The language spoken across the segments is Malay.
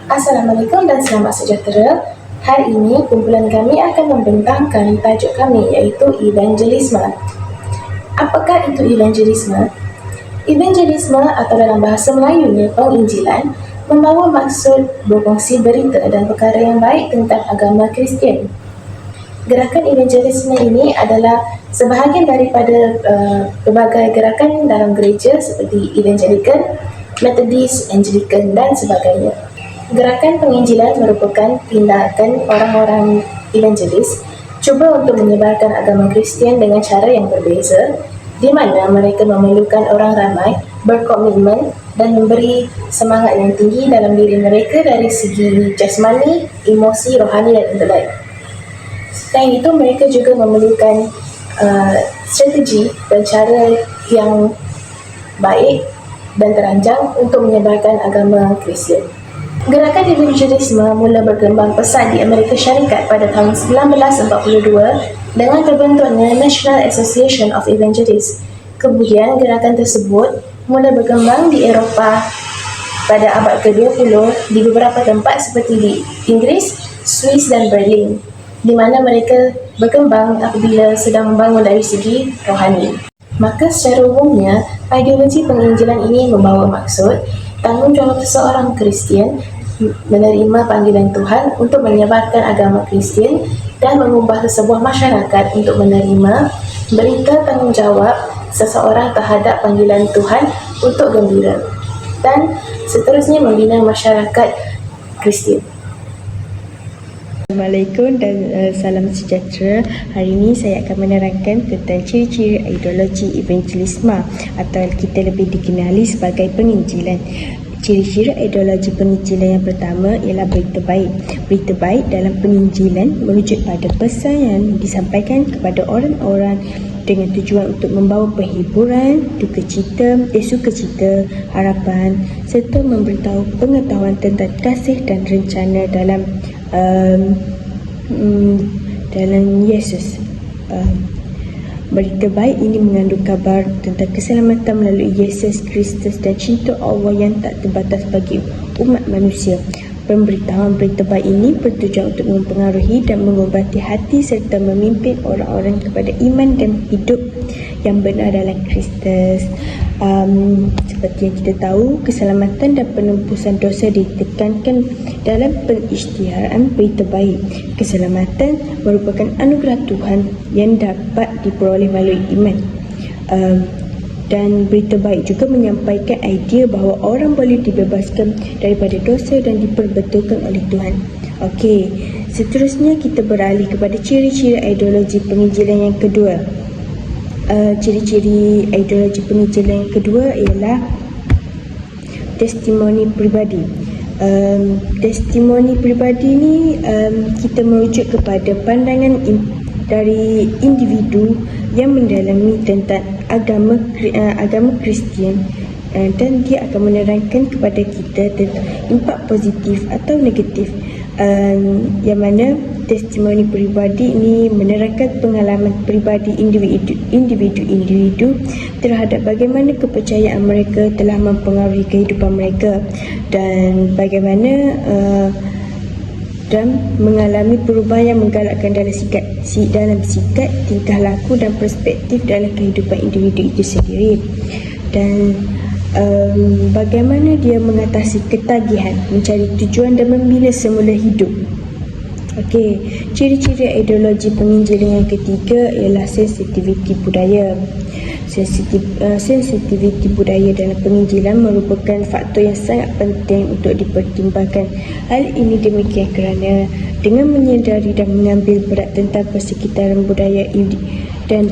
Assalamualaikum dan selamat sejahtera. Hari ini kumpulan kami akan membentangkan tajuk kami iaitu evangelisme. Apakah itu evangelisme? Evangelisme atau dalam bahasa Melayunya penginjilan membawa maksud berkongsi berita dan perkara yang baik tentang agama Kristian. Gerakan evangelisme ini adalah sebahagian daripada pelbagai gerakan dalam gereja seperti Evangelical, Methodist, Anglican dan sebagainya. Gerakan penginjilan merupakan tindakan orang-orang evangelis cuba untuk menyebarkan agama Kristian dengan cara yang berbeza, di mana mereka memerlukan orang ramai berkomitmen dan memberi semangat yang tinggi dalam diri mereka dari segi jasmani, emosi, rohani dan intelek. Selain itu, mereka juga memerlukan strategi dan cara yang baik dan terancang untuk menyebarkan agama Kristian. Gerakan evangelisme mula berkembang pesat di Amerika Syarikat pada tahun 1942 dengan terbentuknya National Association of Evangelists. Kemudian gerakan tersebut mula berkembang di Eropah pada abad ke-20 di beberapa tempat seperti di Inggris, Swiss dan Berlin, di mana mereka berkembang apabila sedang membangun dari segi rohani. Maka secara umumnya, ideologi penginjilan ini membawa maksud tanggungjawab seseorang Kristian menerima panggilan Tuhan untuk menyebarkan agama Kristian dan mengubah sebuah masyarakat untuk menerima berita tanggungjawab seseorang terhadap panggilan Tuhan untuk gembira dan seterusnya membina masyarakat Kristian. Assalamualaikum dan salam sejahtera. Hari ini saya akan menerangkan tentang ciri-ciri ideologi evangelisme atau kita lebih dikenali sebagai penginjilan. Ciri-ciri ideologi penginjilan yang pertama ialah berita baik. Berita baik dalam penginjilan merujuk pada pesan yang disampaikan kepada orang-orang dengan tujuan untuk membawa perhiburan, sukacita, harapan serta memberitahu pengetahuan tentang kasih dan rencana dalam Yesus. Berita baik ini mengandung kabar tentang keselamatan melalui Yesus Kristus dan cinta Allah yang tak terbatas bagi umat manusia. Pemberitahuan berita baik ini bertujuan untuk mempengaruhi dan mengubati hati serta memimpin orang-orang kepada iman dan hidup yang benar dalam Kristus. Seperti yang kita tahu, keselamatan dan penembusan dosa ditekankan dalam pengisytiharan berita baik. Keselamatan merupakan anugerah Tuhan yang dapat diperoleh melalui iman. Dan berita baik juga menyampaikan idea bahawa orang boleh dibebaskan daripada dosa dan diperbetulkan oleh Tuhan. Okey, seterusnya kita beralih kepada ciri-ciri ideologi penginjilan yang kedua. Ciri-ciri ideologi penginjilan yang kedua ialah testimoni pribadi. Testimoni pribadi ni kita merujuk kepada pandangan dari individu yang mendalami tentang agama Kristian dan dia akan menerangkan kepada kita tentang impak positif atau negatif, yang mana testimoni pribadi ini menerangkan pengalaman pribadi individu terhadap bagaimana kepercayaan mereka telah mempengaruhi kehidupan mereka dan bagaimana dan mengalami perubahan yang menggalakkan dalam sikap, tingkah laku dan perspektif dalam kehidupan individu itu sendiri, dan bagaimana dia mengatasi ketagihan, mencari tujuan dan membina semula hidup. Okey, ciri-ciri ideologi penginjilan yang ketiga ialah sensitiviti budaya. Sensitiviti budaya dalam penginjilan merupakan faktor yang sangat penting untuk dipertimbangkan. Hal ini demikian kerana dengan menyedari dan mengambil berat tentang persekitaran budaya dan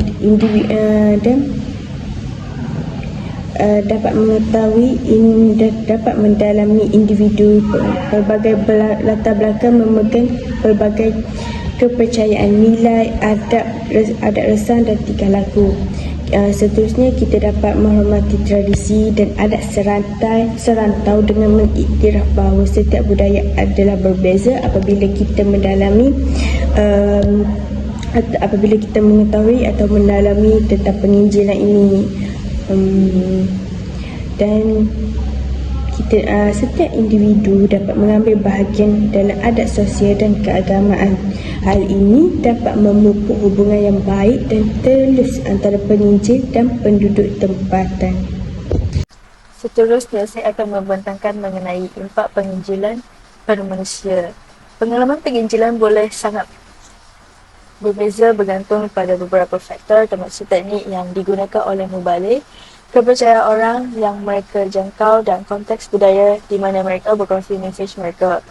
dapat mengetahui dapat mendalami individu berbagai latar belakang memegang berbagai kepercayaan, nilai, adat resam dan tingkah laku. Seterusnya kita dapat menghormati tradisi dan adat serantau dengan mengiktiraf bahawa setiap budaya adalah berbeza apabila kita mendalami apabila kita mengetahui atau mendalami tentang penginjilan ini. Dan setiap individu dapat mengambil bahagian dalam adat sosial dan keagamaan. Hal ini dapat memupuk hubungan yang baik dan telus antara penginjil dan penduduk tempatan. Seterusnya, saya akan membentangkan mengenai impak penginjilan pada manusia. Pengalaman penginjilan boleh sangat berbeza bergantung pada beberapa faktor, termasuk teknik yang digunakan oleh mubalik, kepercayaan orang yang mereka jangkau dan konteks budaya di mana mereka berkongsi mesej mereka.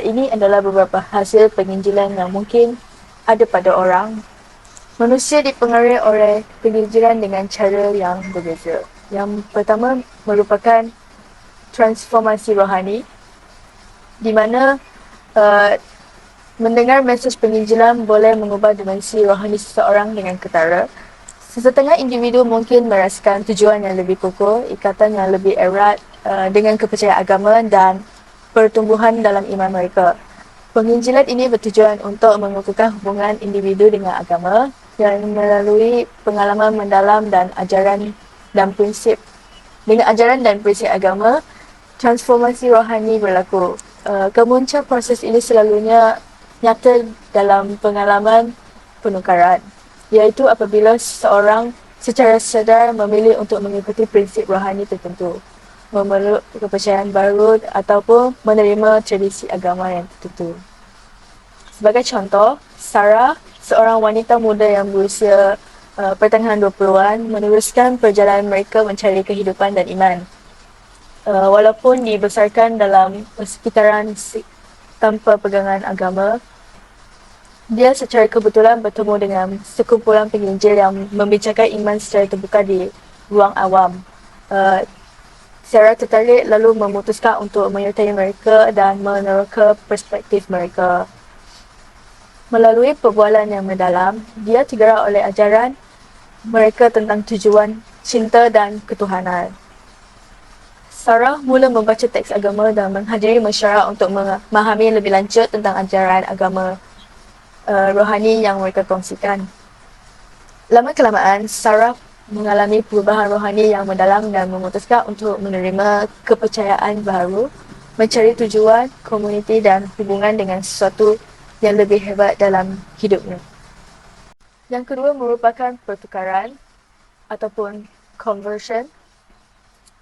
Ini adalah beberapa hasil penginjilan yang mungkin ada pada orang. Manusia dipengaruhi oleh penginjilan dengan cara yang berbeza. Yang pertama merupakan transformasi rohani, di mana mendengar mesej penginjilan boleh mengubah dimensi rohani seseorang dengan ketara. Sesetengah individu mungkin merasakan tujuan yang lebih kukuh, ikatan yang lebih erat dengan kepercayaan agama dan pertumbuhan dalam iman mereka. Penginjilan ini bertujuan untuk mengukuhkan hubungan individu dengan agama yang melalui pengalaman mendalam dan ajaran dan prinsip. Dengan ajaran dan prinsip agama, transformasi rohani berlaku. Kemunculan proses ini selalunya nyata dalam pengalaman penukaran, iaitu apabila seseorang secara sedar memilih untuk mengikuti prinsip rohani tertentu, memeluk kepercayaan baru ataupun menerima tradisi agama yang tertentu. Sebagai contoh, Sarah, seorang wanita muda yang berusia pertengahan 20-an, meneruskan perjalanan mereka mencari kehidupan dan iman. Walaupun dibesarkan dalam persekitaran tanpa pegangan agama, dia secara kebetulan bertemu dengan sekumpulan penginjil yang membicarakan iman secara terbuka di ruang awam. Sarah tertarik lalu memutuskan untuk menyertai mereka dan meneroka perspektif mereka. Melalui perbualan yang mendalam, dia tergerak oleh ajaran mereka tentang tujuan, cinta dan ketuhanan. Sarah mula membaca teks agama dan menghadiri mesyuarat untuk memahami lebih lanjut tentang ajaran agama rohani yang mereka kongsikan. Lama-kelamaan, Sarah mengalami perubahan rohani yang mendalam dan memutuskan untuk menerima kepercayaan baru, mencari tujuan, komuniti dan hubungan dengan sesuatu yang lebih hebat dalam hidupnya. Yang kedua merupakan pertukaran ataupun conversion.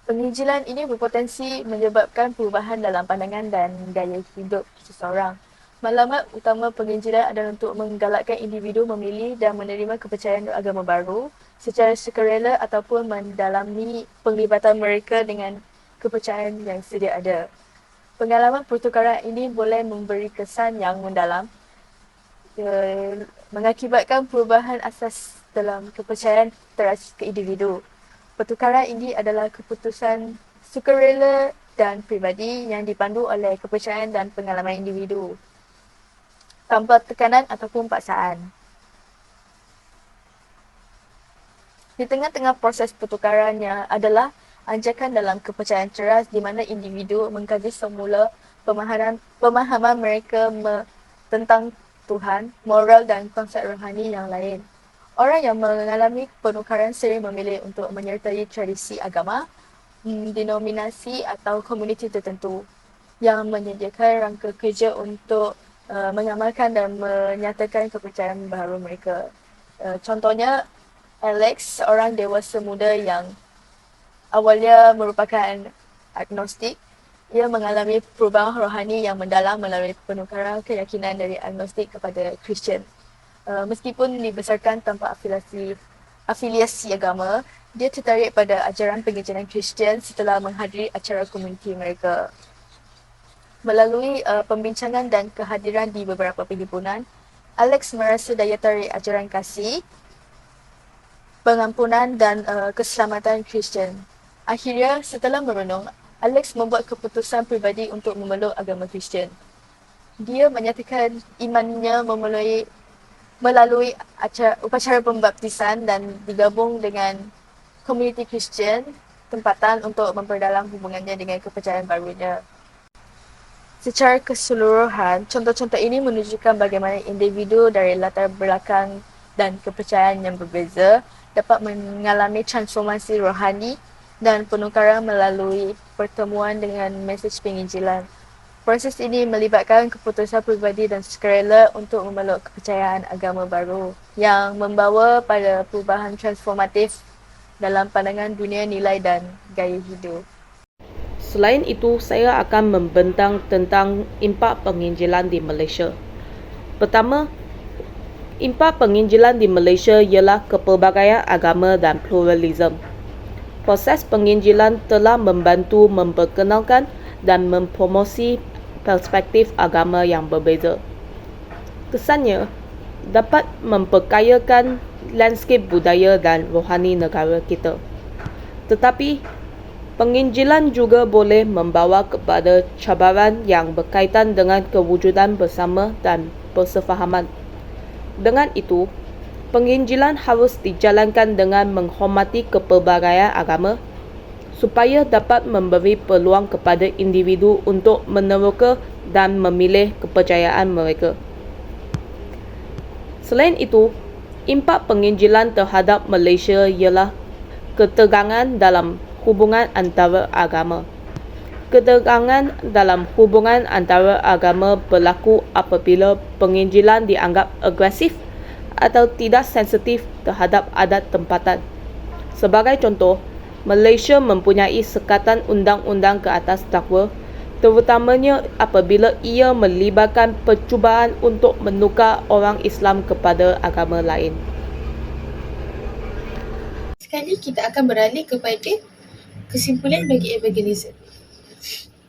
Penginjilan ini berpotensi menyebabkan perubahan dalam pandangan dan gaya hidup seseorang. Matlamat utama penginjilan adalah untuk menggalakkan individu memilih dan menerima kepercayaan agama baru secara sukarela ataupun mendalami penglibatan mereka dengan kepercayaan yang sedia ada. Pengalaman pertukaran ini boleh memberi kesan yang mendalam, mengakibatkan perubahan asas dalam kepercayaan teras ke individu. Pertukaran ini adalah keputusan sukarela dan pribadi yang dipandu oleh kepercayaan dan pengalaman individu, tanpa tekanan ataupun paksaan. Di tengah-tengah proses pertukarannya adalah anjakan dalam kepercayaan ceras di mana individu mengkaji semula pemahaman mereka tentang Tuhan, moral dan konsep rohani yang lain. Orang yang mengalami penukaran sering memilih untuk menyertai tradisi agama, denominasi atau komuniti tertentu yang menyediakan rangka kerja untuk mengamalkan dan menyatakan kepercayaan baru mereka. Contohnya, Alex, seorang dewasa muda yang awalnya merupakan agnostik, ia mengalami perubahan rohani yang mendalam melalui penukaran keyakinan dari agnostik kepada Kristian. Meskipun dibesarkan tanpa afiliasi agama, dia tertarik pada ajaran penginjilan Kristian setelah menghadiri acara komuniti mereka. Melalui pembincangan dan kehadiran di beberapa perhimpunan, Alex merasa daya tarik ajaran kasih, pengampunan dan keselamatan Kristian. Akhirnya, setelah merenung, Alex membuat keputusan pribadi untuk memeluk agama Kristian. Dia menyatakan imannya melalui upacara pembaptisan dan digabung dengan komuniti Kristian tempatan untuk memperdalam hubungannya dengan kepercayaan barunya. Secara keseluruhan, contoh-contoh ini menunjukkan bagaimana individu dari latar belakang dan kepercayaan yang berbeza dapat mengalami transformasi rohani dan penukaran melalui pertemuan dengan mesej penginjilan. Proses ini melibatkan keputusan pribadi dan sukarela untuk memeluk kepercayaan agama baru yang membawa pada perubahan transformatif dalam pandangan dunia nilai dan gaya hidup. Selain itu, saya akan membentang tentang impak penginjilan di Malaysia. Pertama, impak penginjilan di Malaysia ialah kepelbagaian agama dan pluralisme. Proses penginjilan telah membantu memperkenalkan dan mempromosi perspektif agama yang berbeza. Kesannya, dapat memperkayakan landscape budaya dan rohani negara kita. Tetapi, penginjilan juga boleh membawa kepada cabaran yang berkaitan dengan kewujudan bersama dan persefahaman. Dengan itu, penginjilan harus dijalankan dengan menghormati kepelbagaian agama supaya dapat memberi peluang kepada individu untuk meneroka dan memilih kepercayaan mereka. Selain itu, impak penginjilan terhadap Malaysia ialah ketegangan dalam hubungan antara agama. Ketegangan dalam hubungan antara agama berlaku apabila penginjilan dianggap agresif atau tidak sensitif terhadap adat tempatan. Sebagai contoh, Malaysia mempunyai sekatan undang-undang ke atas dakwa, terutamanya apabila ia melibatkan percubaan untuk menukar orang Islam kepada agama lain. Sekali kita akan beralih kepada kesimpulan bagi evangelism.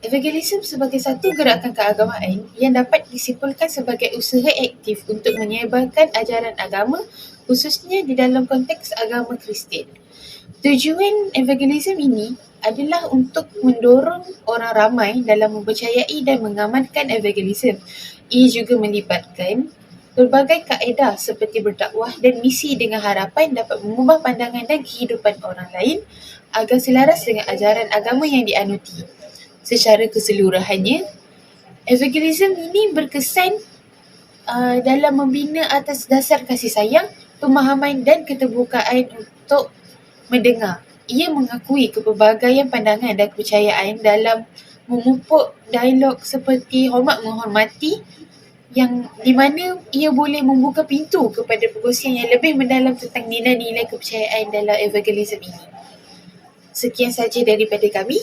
Evangelism sebagai satu gerakan keagamaan yang dapat disimpulkan sebagai usaha aktif untuk menyebarkan ajaran agama, khususnya di dalam konteks agama Kristian. Tujuan evangelism ini adalah untuk mendorong orang ramai dalam mempercayai dan mengamalkan evangelism. Ia juga melibatkan berbagai kaedah seperti berdakwah dan misi dengan harapan dapat mengubah pandangan dan kehidupan orang lain agar selaras dengan ajaran agama yang dianuti. Secara keseluruhannya, evangelism ini berkesan dalam membina atas dasar kasih sayang, pemahaman dan keterbukaan untuk mendengar. Ia mengakui kepelbagaian pandangan dan kepercayaan dalam memupuk dialog seperti hormat menghormati yang di mana ia boleh membuka pintu kepada perkongsian yang lebih mendalam tentang nilai-nilai kepercayaan dalam evangelism ini. Sekian saja daripada kami.